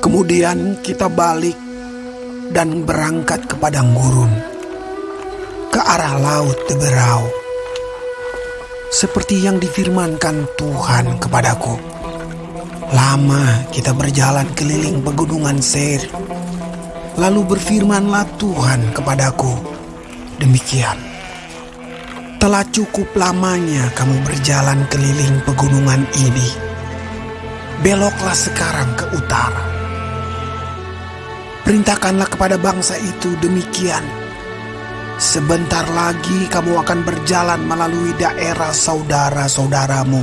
Kemudian kita balik dan berangkat ke padang gurun, ke arah laut Teberau. Seperti yang difirmankan Tuhan kepadaku. Lama kita berjalan keliling pegunungan Seir. Lalu berfirmanlah Tuhan kepadaku, demikian. Telah cukup lamanya kamu berjalan keliling pegunungan ini. Beloklah sekarang ke utara. Perintahkanlah kepada bangsa itu demikian. Sebentar lagi kamu akan berjalan melalui daerah saudara-saudaramu,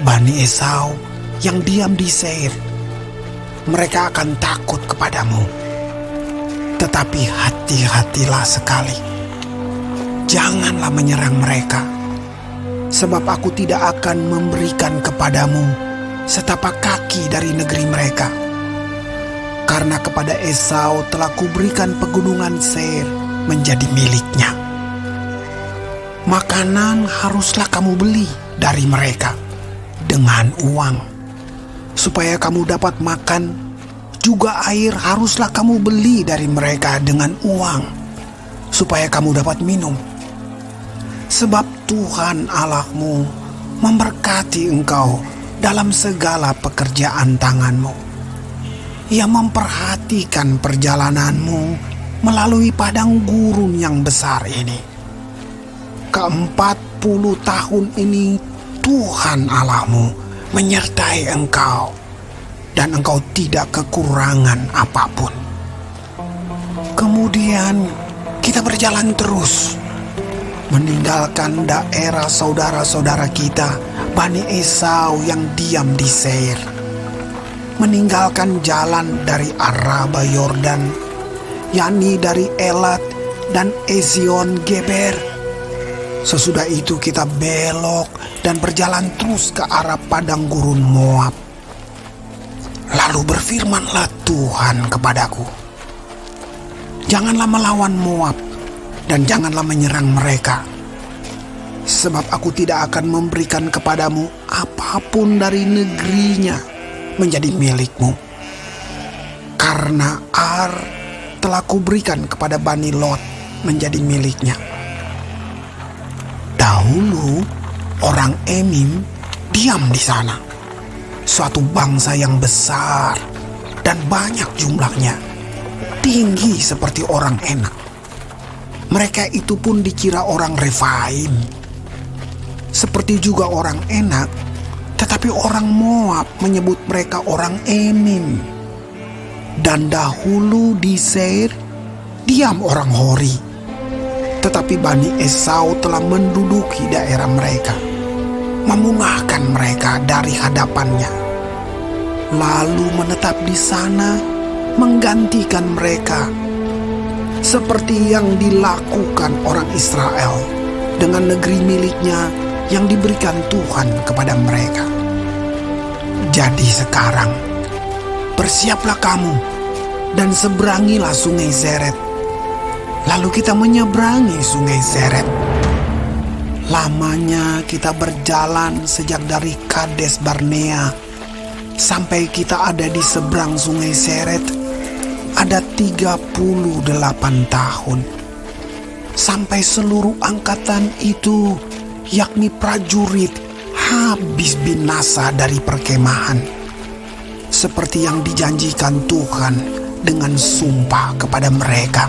Bani Esau yang diam di Seir. Mereka akan takut kepadamu. Tetapi hati-hatilah sekali. Janganlah menyerang mereka, sebab aku tidak akan memberikan kepadamu setapak kaki dari negeri mereka. Karena kepada Esau telah kuberikan pegunungan Seir menjadi miliknya. Makanan haruslah kamu beli dari mereka dengan uang, supaya kamu dapat makan. Juga air haruslah kamu beli dari mereka dengan uang, supaya kamu dapat minum. Sebab Tuhan Allahmu memberkati engkau dalam segala pekerjaan tanganmu. Ia memperhatikan perjalananmu melalui padang gurun yang besar ini. Ke-40 tahun ini Tuhan Allahmu menyertai engkau, dan engkau tidak kekurangan apapun. Kemudian kita berjalan terus, meninggalkan daerah saudara-saudara kita, Bani Esau yang diam di Seir. Meninggalkan jalan dari Araba Yordan, yakni dari Elat dan Ezion Geber. Sesudah itu kita belok dan berjalan terus ke arah padang gurun Moab. Lalu berfirmanlah Tuhan kepadaku, janganlah melawan Moab dan janganlah menyerang mereka, sebab aku tidak akan memberikan kepadamu apapun dari negerinya menjadi milikmu. Karena Ar telah kuberikan kepada Bani Lot menjadi miliknya. Dahulu orang Emim diam di sana, suatu bangsa yang besar dan banyak jumlahnya, tinggi seperti orang Enak. Mereka itu pun dikira orang Refaim. Seperti juga orang Enak, tetapi orang Moab menyebut mereka orang Emim. Dan dahulu di Seir diam orang Hori, tetapi Bani Esau telah menduduki daerah mereka, memunahkan mereka dari hadapannya, lalu menetap di sana menggantikan mereka, seperti yang dilakukan orang Israel dengan negeri miliknya yang diberikan Tuhan kepada mereka. Jadi sekarang bersiaplah kamu dan seberangilah sungai Zeret. Lalu kita menyeberangi sungai Zeret. Lamanya kita berjalan sejak dari Kades Barnea sampai kita ada di seberang sungai Zeret ada 38 tahun. Sampai seluruh angkatan itu, yakni prajurit, habis binasa dari perkemahan, seperti yang dijanjikan Tuhan dengan sumpah kepada mereka.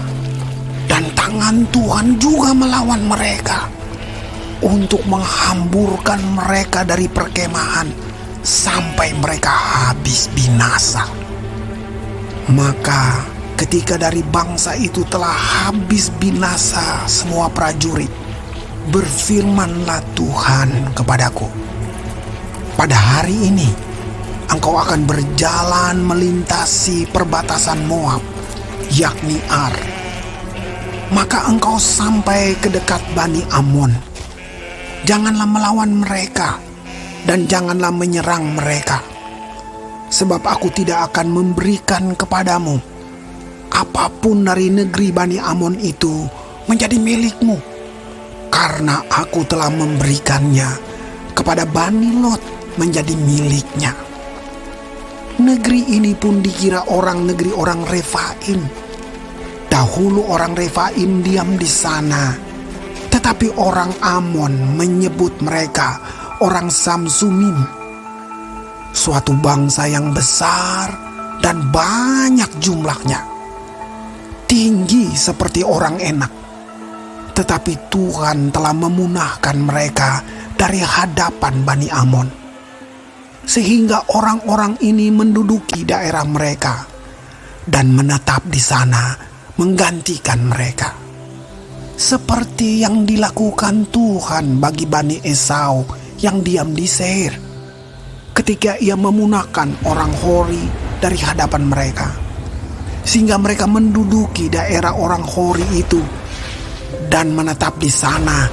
Dan tangan Tuhan juga melawan mereka untuk menghamburkan mereka dari perkemahan sampai mereka habis binasa. Maka ketika dari bangsa itu telah habis binasa semua prajurit, berfirmanlah Tuhan kepadaku, pada hari ini engkau akan berjalan melintasi perbatasan Moab, yakni Ar. Maka engkau sampai ke dekat Bani Amon. Janganlah melawan mereka dan janganlah menyerang mereka, sebab aku tidak akan memberikan kepadamu apapun dari negeri Bani Amon itu menjadi milikmu, karena aku telah memberikannya kepada Bani Lot menjadi miliknya. Negeri ini pun dikira orang negeri orang Refaim. Dahulu orang Refaim diam di sana, tetapi orang Amon menyebut mereka orang Samsumim, suatu bangsa yang besar dan banyak jumlahnya, tinggi seperti orang Enak. Tetapi Tuhan telah memunahkan mereka dari hadapan Bani Amon, sehingga orang-orang ini menduduki daerah mereka dan menetap di sana menggantikan mereka, seperti yang dilakukan Tuhan bagi Bani Esau yang diam di Seir, ketika ia memunahkan orang Hori dari hadapan mereka, sehingga mereka menduduki daerah orang Hori itu dan menetap di sana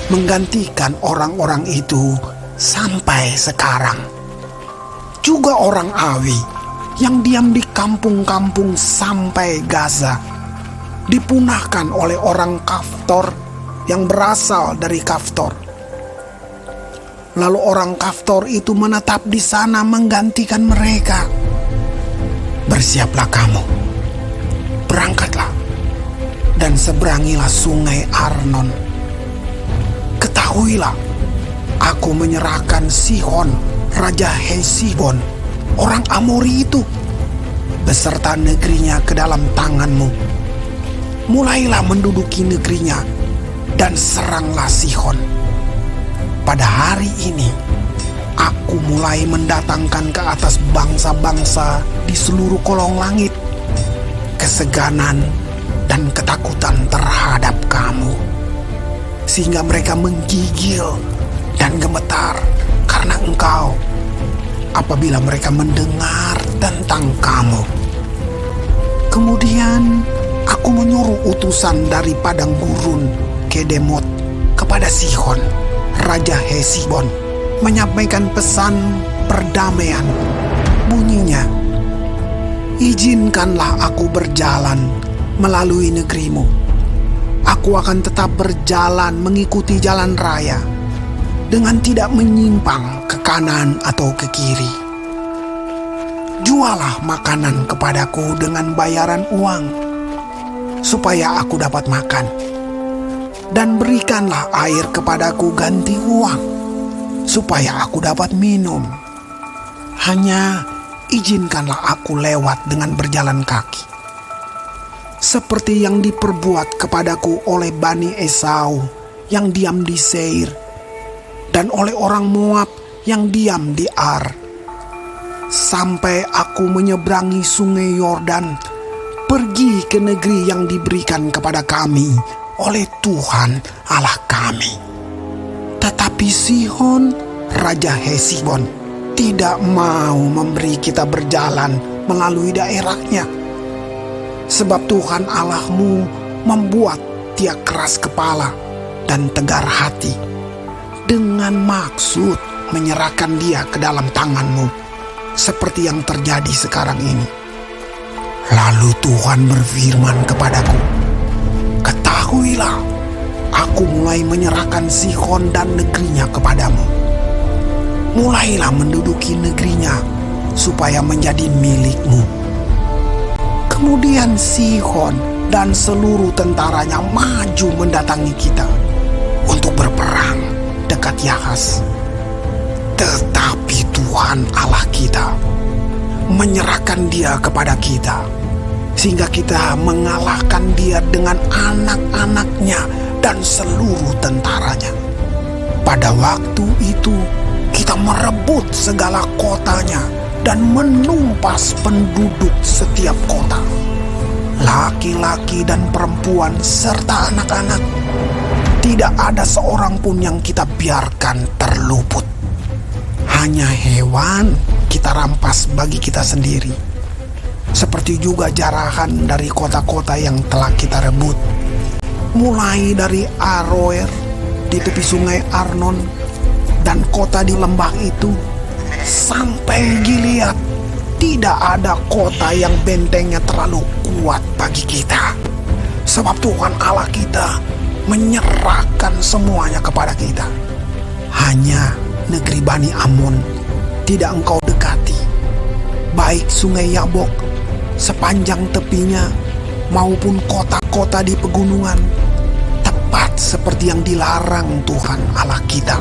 menggantikan orang-orang itu sampai sekarang. Juga orang Awi yang diam di kampung-kampung sampai Gaza dipunahkan oleh orang Kaftor yang berasal dari Kaftor. Lalu orang Kaftor itu menetap di sana menggantikan mereka. Bersiaplah kamu, berangkatlah, dan seberangilah sungai Arnon. Ketahuilah, aku menyerahkan Sihon, Raja Hesibon, orang Amori itu, beserta negerinya ke dalam tanganmu. Mulailah menduduki negerinya dan seranglah Sihon. Pada hari ini, aku mulai mendatangkan ke atas bangsa-bangsa di seluruh kolong langit keseganan dan ketakutan terhadap kamu, sehingga mereka menggigil dan gemetar karena engkau apabila mereka mendengar tentang kamu. Kemudian aku menyuruh utusan dari padang gurun Kedemot kepada Sihon, Raja Hesibon, menyampaikan pesan perdamaian. Bunyinya, izinkanlah aku berjalan melalui negerimu. Aku akan tetap berjalan mengikuti jalan raya, dengan tidak menyimpang ke kanan atau ke kiri. Jualah makanan kepadaku dengan bayaran uang, supaya aku dapat makan. Dan berikanlah air kepadaku ganti uang, supaya aku dapat minum. Hanya izinkanlah aku lewat dengan berjalan kaki, seperti yang diperbuat kepadaku oleh Bani Esau yang diam di Seir, dan oleh orang Moab yang diam di Ar, sampai aku menyeberangi sungai Yordan, pergi ke negeri yang diberikan kepada kami oleh Tuhan Allah kami. Tetapi Sihon, Raja Hesibon, tidak mau memberi kita berjalan melalui daerahnya, sebab Tuhan Allahmu membuat dia keras kepala dan tegar hati, dengan maksud menyerahkan dia ke dalam tanganmu, seperti yang terjadi sekarang ini. Lalu Tuhan berfirman kepadaku, ketahuilah, aku mulai menyerahkan Sihon dan negerinya kepadamu. Mulailah menduduki negerinya, supaya menjadi milikmu. Kemudian Sihon dan seluruh tentaranya maju mendatangi kita untuk berperang dekat Yahas. Tetapi Tuhan Allah kita menyerahkan dia kepada kita, sehingga kita mengalahkan dia dengan anak-anaknya dan seluruh tentaranya. Pada waktu itu kita merebut segala kotanya dan menumpas penduduk setiap kota, laki-laki dan perempuan serta anak-anak. Tidak ada seorang pun yang kita biarkan terluput. Hanya hewan kita rampas bagi kita sendiri, seperti juga jarahan dari kota-kota yang telah kita rebut, mulai dari Aroer di tepi sungai Arnon dan kota di lembah itu, sampai Gilead. Tidak ada kota yang bentengnya terlalu kuat bagi kita, sebab Tuhan Allah kita menyerahkan semuanya kepada kita. Hanya negeri Bani Amon tidak engkau dekati, baik sungai Yabok sepanjang tepinya maupun kota-kota di pegunungan, tepat seperti yang dilarang Tuhan Allah kita.